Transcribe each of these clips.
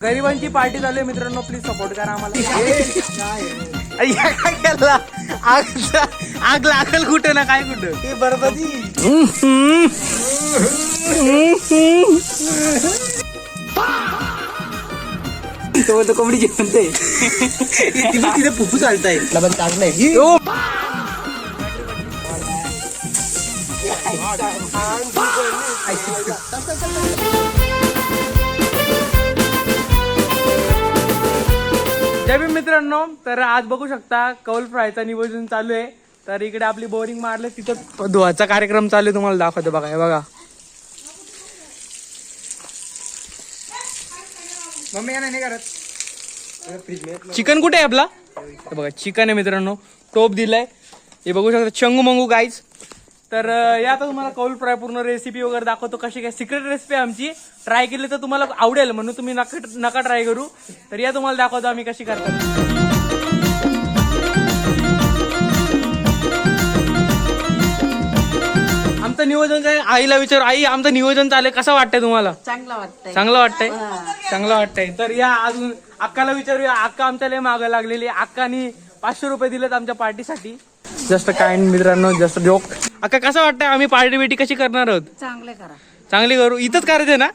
गरिबांची पार्टी चालू आहे मित्रांनो, प्लीज सपोर्ट करा आम्हाला. काय केला आग लागल कुठे ना काय कुठं ते बरबादी. तो कोंबडी जेवणते तिथे फुफू चालताय पण चांगलंय. जय भीम मित्रांनो, तर आज बघू शकता कौल फ्रायचा नियोजन चालू आहे. तर इकडे आपली बोरिंग मारले, तिथं धुवाचा कार्यक्रम चालू आहे. तुम्हाला दाखवतो बघा. हे बघा मम्मी नाही करत. चिकन कुठे आहे आपला? हे बघा चिकन आहे मित्रांनो, टोप दिलाय. हे बघू शकता चंगू मंगू गाईज. तर या आता तुम्हाला कौल फ्राय पूर्ण रेसिपी वगैरे दाखवतो. कशी काय सिक्रेट रेसिपी आमची, ट्राय केली तर तुम्हाला आवडेल म्हणून तुम्ही नका ट्राय करू. तर या तुम्हाला दाखवतो आम्ही कशी करतो. आमचं नियोजन काय, आईला विचार. आई आमचं नियोजन चाललंय, कसं वाटतंय तुम्हाला? चांगला वाटतंय. चांगलं वाटतंय, चांगलं वाटतंय. तर या अजून अक्काला विचारूया. अक्का आमच्या लय मागं लागलेली. अक्कानी 500 रुपये दिलेत आमच्या पार्टीसाठी. जस्ट काइंड मित्रांनो, जस्ट जोक. अक्का कसं वाटतंय, आम्ही पार्टी बिटी कशी करणार आहोत? चांगले करा. चांगली करू. इथंच करायचंय ना?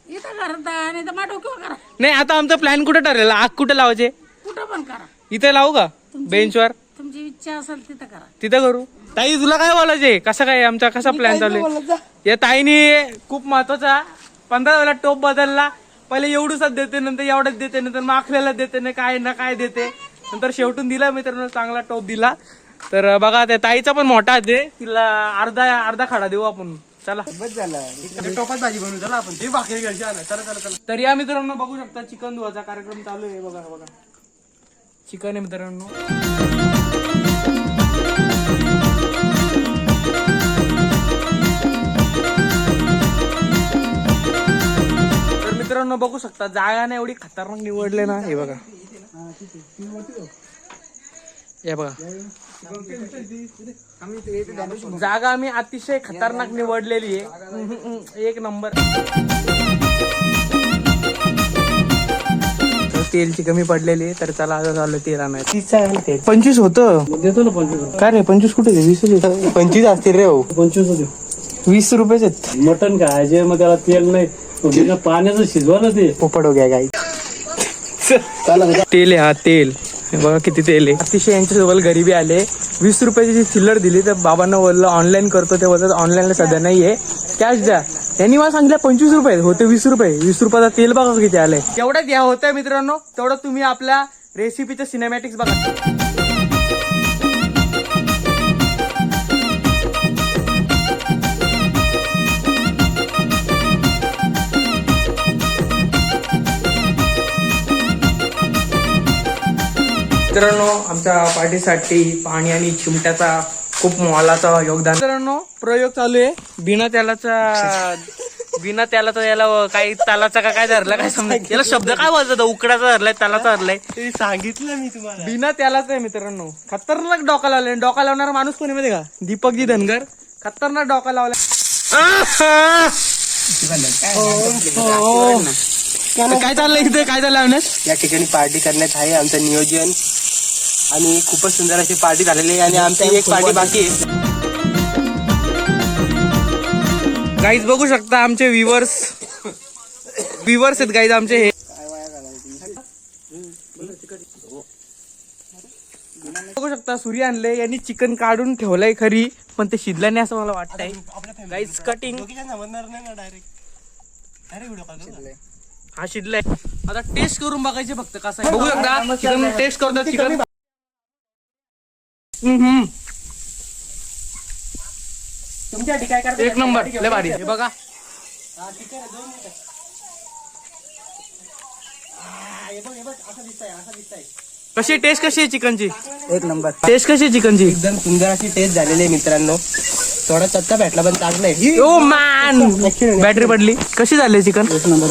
इथं करता आणि तर डोक्यावर करा. नाही आता आमचा प्लॅन कुठे ठरलेला? आग कुठे लावायचे? कुठं पण करा. इथे लावू का बेंचवर? तुमची इच्छा असेल तिथं करा. तिथं करू. ताई तुला काय बोलायचे? कसं काय आमचा कसा प्लॅन चालू आहे? या ताईने खूप महत्वाचा 15 वेळा टोप बदलला. पहिले एवढूच देते, नंतर एवढंच देते, नंतर माखलेला देते, ना काय देते. नंतर शेवटून दिला मित्रांनो, चांगला टोप दिला. तर बघा त्या ताईचा पण मोठा आहे, तिला अर्धा खाडा देऊ आपण. चला टोपात भाजी बनवू. चला आपण ते भाकरी घ्यायची. चला. तर या मित्रांनो बघू शकता चिकन धुवाचा कार्यक्रम चालू आहे. बघा चिकन आहे मित्रांनो. तर मित्रांनो बघू शकता जागा ना एवढी खतरनाक निवडले ना. हे बघा, हे बघा जागा आम्ही अतिशय खतरनाक निवडलेली आहे. एक नंबर. तेलची कमी पडलेली आहे, तर चला आता चालू तेल आणायचं. 25 होतं देतो ना. 25 काय रे? 25 कुठे? 20 25 असतील रे. हो 25 20 रुपयेच आहेत. मटन खायचे मग त्याला तेल नाही, पाण्याचं शिजवा ना ते पोपट हो गया गाई. तेल आहे हा, तेल. बघा किती तेल आहे. अतिशय यांच्यासोबत गरिबी आले. 20 रुपयाची चिल्लर दिली तर बाबांना बोललं ऑनलाईन करतो. ते बोलतात ऑनलाईनला सध्या नाहीये, कॅश द्या. त्यांनी मला सांगितलं 25 रुपये होते. 20 रुपये 20 रुपयाचा तेल बघा किती आलंय. तेवढ्यात या होतंय मित्रांनो. तेवढं तुम्ही आपल्या रेसिपीचं सिनेमॅटिक्स बघा. मित्रांनो आमच्या पार्टीसाठी पाणी आणि चिमट्याचा खूप मोलाचा योगदान. मित्रांनो प्रयोग चालू आहे. बिना त्यालाचा याला काही तालाचा का काय धरला काय समजा. याला शब्द काय बोलतात? उकडाचा धरलाय, तालाचा धरलाय. ते सांगितलं मी तुम्हाला. बिना त्यालाच आहे मित्रांनो. खतरनाक डोका लावलाय. डोका लावणारा माणूस कोणी माहिती का? दीपकजी धनगर. खतरनाक डोका लावलाय. काय चाललंय इथे? काय चाललंय अविनाश? या ठिकाणी पार्टी करण्यात आहे आमचं नियोजन आणि खूपच सुंदर अशी पार्टी झालेली आहे. आणि आमची एक पार्टी बाकी आहे. गाईज बघू शकता आमचे व्ह्युअर्स आहेत गाईज आमचे. हे बघू शकता सूर्य आणले. यांनी चिकन काढून ठेवलंय खरी, पण ते शिजलं नाही असं मला वाटतंय. गाईज कटिंग हा शिजलाय. आता टेस्ट करून बघायचे फक्त कसं आहे. बघू शकता चिकन टेस्ट करतात. चिकन तुमच्यासाठी काय करतात? एक नंबर, लय भारी. हे बघा कशी टेस्ट कशी आहे चिकनची? एक नंबर टेस्ट कशी आहे चिकनची? एकदम सुंदर अशी टेस्ट झालेली आहे मित्रांनो. थोडा चच्चा भेटला पण चांगला आहे. ओ मॅन बॅटरी पडली. कशी झाली चिकन? एक नंबर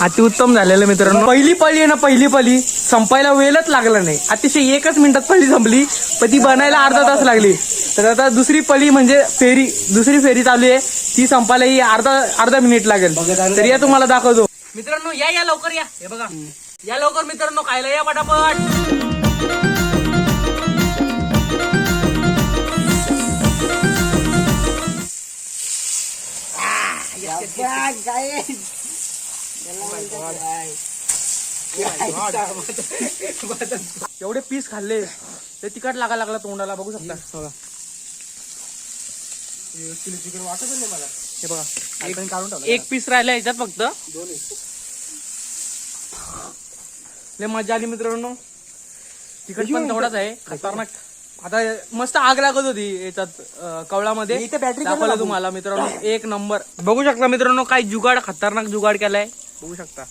अतिउत्तम झालेलं मित्रांनो. पहिली पळी आहे ना, पहिली पळी संपायला वेळच लागला नाही. अतिशय 1 मिनिटात पळी संपली, पण ती बनायला अर्धा तास लागली. तर आता दुसरी पळी म्हणजे दुसरी फेरी चालू आहे. ती संपायला अर्धा मिनिट लागेल. तर या तुम्हाला दाखवतो. मित्रांनो या लवकर या. हे बघा या लवकर मित्रांनो, खायला या पटापट. एवढे पीस खाल्ले ते तिखट लागला तोंडाला, बघू शकता. बघा हे बघा एक पीस राहिला याच्यात फक्त. लय मजा आली मित्रांनो. तिखट पण तेवढाच आहे खतरनाक. आता मस्त आग लागत होती याच्यात कवळामध्ये, दाखवलं तुम्हाला मित्रांनो. एक नंबर. बघू शकता मित्रांनो काय जुगाड, खतरनाक जुगाड केलाय, बघू शकता.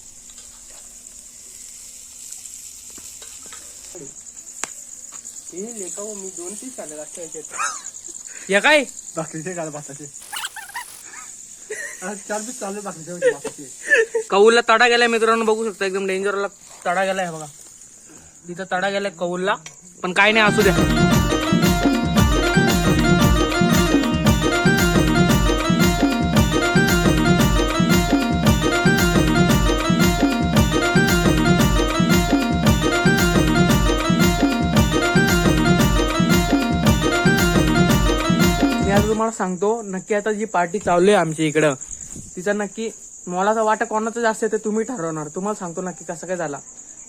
मी 2 पीस खाल्ले या काय बाकीचे काय भाताचे 4 पीस चालले बाकीचे. कौलला तडा गेलाय मित्रांनो, बघू शकता एकदम डेंजरला तडा गेलाय. बघा तिथं तडा गेलाय कौलला, पण काय नाही असू द्या. मी आता तुम्हाला सांगतो नक्की, आता जी पार्टी चालू आहे आमच्या इकडं तिचा नक्की मोलाचा वाटा कोणाचा जास्त आहे ते तुम्ही ठरवणार. तुम्हाला सांगतो नक्की कसं काय झाला.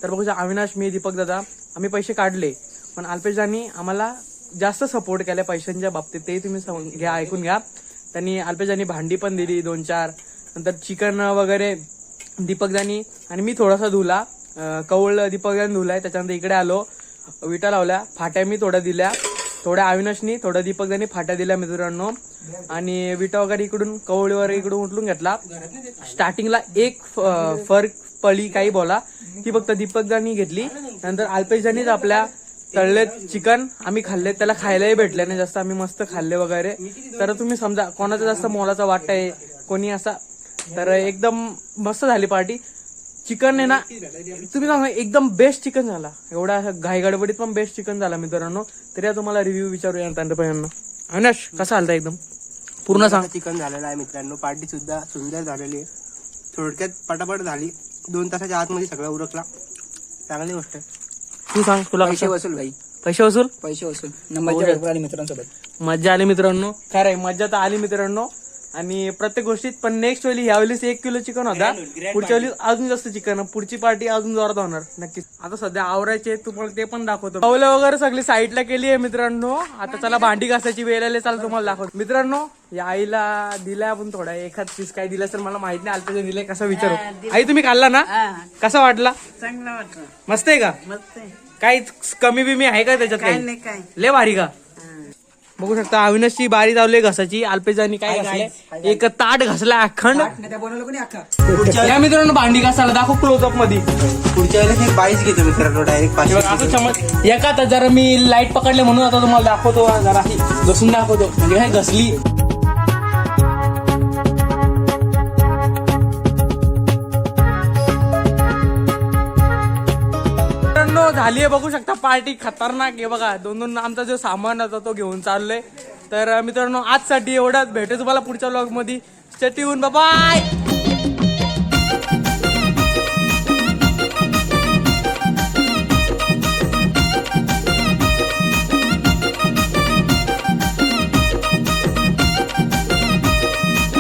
तर बघू अविनाश, मी, दीपक दादा आम्ही पैसे काढले, पण अल्पेशदानी आम्हाला जास्त सपोर्ट केलाय पैशांच्या बाबतीत, ते तुम्ही घ्या, ऐकून घ्या. त्यांनी अल्पेशदानी भांडी पण दिली 2-4, नंतर चिकन वगैरे दीपकदानी, आणि मी थोडासा धुला, कौल दीपकदानी धुलाय. त्याच्यानंतर इकडे आलो, विटा लावल्या, फाट्या मी थोड्या दिल्या, थोड्या अविनाशनी, थोड्या दीपकदानी फाट्या दिल्या मित्रांनो. आणि विटा वगैरे इकडून कवळीवर इकडून उठलून घेतला. स्टार्टिंगला एक पळी काही बोला ती फक्त दीपकदानी घेतली. नंतर अल्पेशदानीच आपल्या तळले चिकन आम्ही खाल्ले, त्याला खायलाही भेटले नाही जास्त, आम्ही मस्त खाल्ले वगैरे. तर तुम्ही समजा कोणाचा जास्त मोलाचा वाटा आहे, कोणी असा. तर एकदम मस्त झाली पार्टी. चिकन आहे ना तुम्ही सांगा एकदम बेस्ट चिकन झाला, एवढा घाई गडबडीत पण बेस्ट चिकन झाला मित्रांनो. तरी तुम्हाला रिव्ह्यू विचारू या. अविनाश कसा आलता एकदम पूर्ण सांग. चिकन झालेलं आहे मित्रांनो. पार्टी सुद्धा सुंदर झालेली आहे, थोडक्यात पटापट झाली. 2 तासाच्या आतमध्ये सगळा उरकला, चांगली गोष्ट आहे. तू सांग तुला पैसे वसूल भाई, पैसे वसूल पैसे वसूल. मजा भरपूर आली मित्रांसोबत. मजा आली मित्रांनो, खरंय मजा तर आली मित्रांनो. आणि प्रत्येक गोष्टीत पण नेक्स्ट वेळी ह्यावेळेस 1 किलो चिकन होता, पुढच्या वेळी अजून जास्त चिकन, पुढची पार्टी अजून जोरात होणार नक्कीच. आता सध्या आवरायचे, तुम्हाला ते पण दाखवतो. पावलं वगैरे सगळी साईडला केली आहे मित्रांनो. आता चला भांडी घासायची वेळ आली, चला तुम्हाला दाखवतो मित्रांनो. या आईला दिलाय आपण थोडा, एखाद पीस काय दिला तर मला माहित नाही, अल्पेशने दिलाय, कसा विचारू. आई तुम्ही खाल्ला ना, कसा वाटला? चांगला वाटलं, मस्त आहे का? मस्त आहे. काही कमी बिमी आहे का त्याच्यात? काय काही नाही काय. लय भारी का? बघू शकता अविनाशची बारी चालली घासाची. अल्पेशनी काय घासले, एक ताट घासला अखंड. या मित्रांनो भांडी घासायला दाखव क्लोजअप मध्ये. पुढच्या वेळेस एक 22 घेतो मित्रांनो, डायरेक्ट असं चमक एका तर जरा मी लाईट पकडले म्हणून आता तुम्हाला दाखवतो, जरा घसून दाखवतो म्हणजे काय घसली. झाली आहे बघू शकता पार्टी खतरनाक आहे. बघा 2 आमचा जो सामान होता तो घेऊन चाललोय. तर मित्रांनो आजसाठी एवढंच, भेटू तुम्हाला पुढच्या व्लॉग मध्ये. Stay tune, bye bye.